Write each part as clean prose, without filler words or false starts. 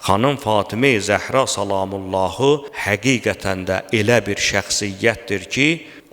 Xanım Fatimə Zəhra salamullahı həqiqətən də elə bir şəxsiyyətdir ki,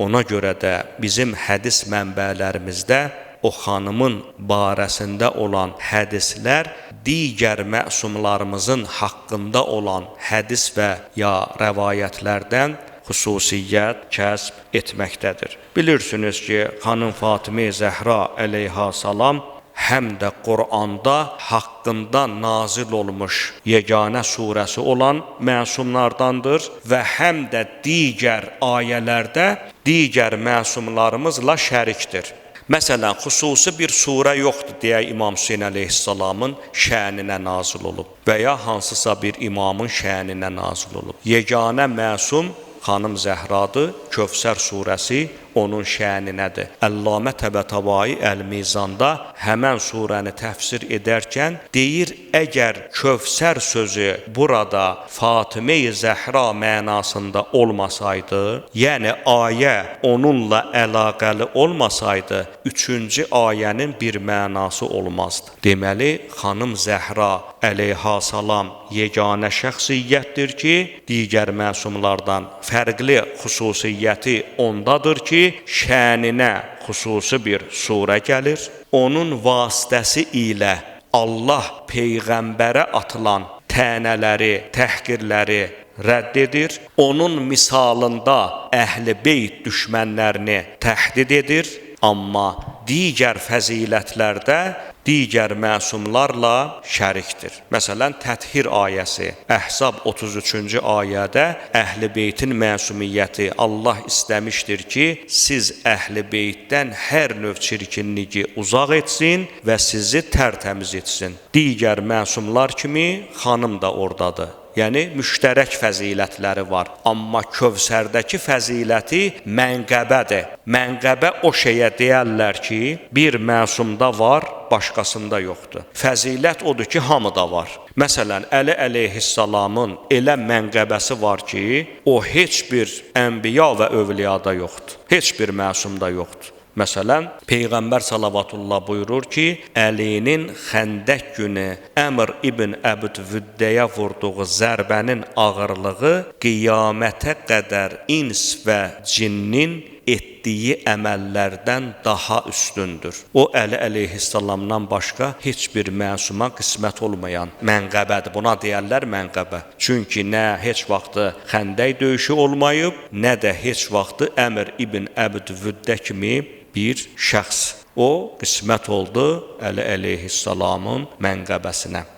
ona görə də bizim hədis mənbələrimizdə o xanımın barəsində olan hədislər digər məsumlarımızın haqqında olan hədis və ya rəvayətlərdən xüsusiyyət kəsb etməkdədir. Bilirsiniz ki, xanım Fatimə Zəhra əleyhissalam həm də Quranda haqqında nazil olmuş yeganə surəsi olan məsumlardandır və həm də digər ayələrdə digər məsumlarımızla şərikdir. Məsələn, xüsusi bir surə yoxdur deyə İmam Hüseyn əleyhissalamın şəninə nazil olub və ya hansısa bir imamın şəninə nazil olub. Yeganə məsum xanım Zəhradır, Kövsər surəsi onun şəninədir. Əllamə Təbətəbai Əl-Mizanda həmən surəni təfsir edərkən deyir, əgər Kövsər sözü burada Fatimə-i Zəhra mənasında olmasaydı, yəni ayə onunla əlaqəli olmasaydı, üçüncü ayənin bir mənası olmazdı. Deməli, xanım Zəhra əleyhissalam yeganə şəxsiyyətdir ki, digər məsumlardan fərqli xüsusiyyəti ondadır ki, şəninə xüsusi bir surə gəlir. Onun vasitəsi ilə Allah Peyğəmbərə atılan tənələri, təhqirləri rədd edir. Onun misalında Əhl-i Beyt düşmənlərini təhdid edir. Amma digər fəzilətlərdə digər məsumlarla şərikdir. Məsələn, Təthir ayəsi, Əhzab 33-cü ayədə Əhl-i Beytin məsumiyyəti Allah istəmişdir ki, siz Əhl-i Beytdən hər növ çirkinliyi uzaq etsin və sizi tərtəmiz etsin. Digər məsumlar kimi xanım da oradadır. Yəni, müştərək fəzilətləri var. Amma Kövsərdəki fəziləti mənqəbədir. Mənqəbə o şeyə deyərlər ki, bir məsumda var, başqasında yoxdur. Fəzilət odur ki, hamıda var. Məsələn, Əli əleyhissalamın elə mənqəbəsi var ki, o heç bir ənbiya və övliyada yoxdur. Heç bir məsumda yoxdur. Məsələn, Peyğəmbər salavatullah buyurur ki, Əlinin Xəndək günü Əmr ibn Əbd Vüddəyə vurduğu zərbənin ağırlığı qiyamətə qədər ins və cinnin etdiyi əməllərdən daha üstündür. O, Əli əleyhissalamdan başqa heç bir məsuma qismət olmayan mənqəbədir. Buna deyərlər mənqəbə. Çünki nə heç vaxtı Xəndək döyüşü olmayıb, nə də heç vaxtı Əmr ibn Əbd Vüddə kimi bir şəxs. O, qismət oldu Əli əleyhissalamın mənqəbəsinə.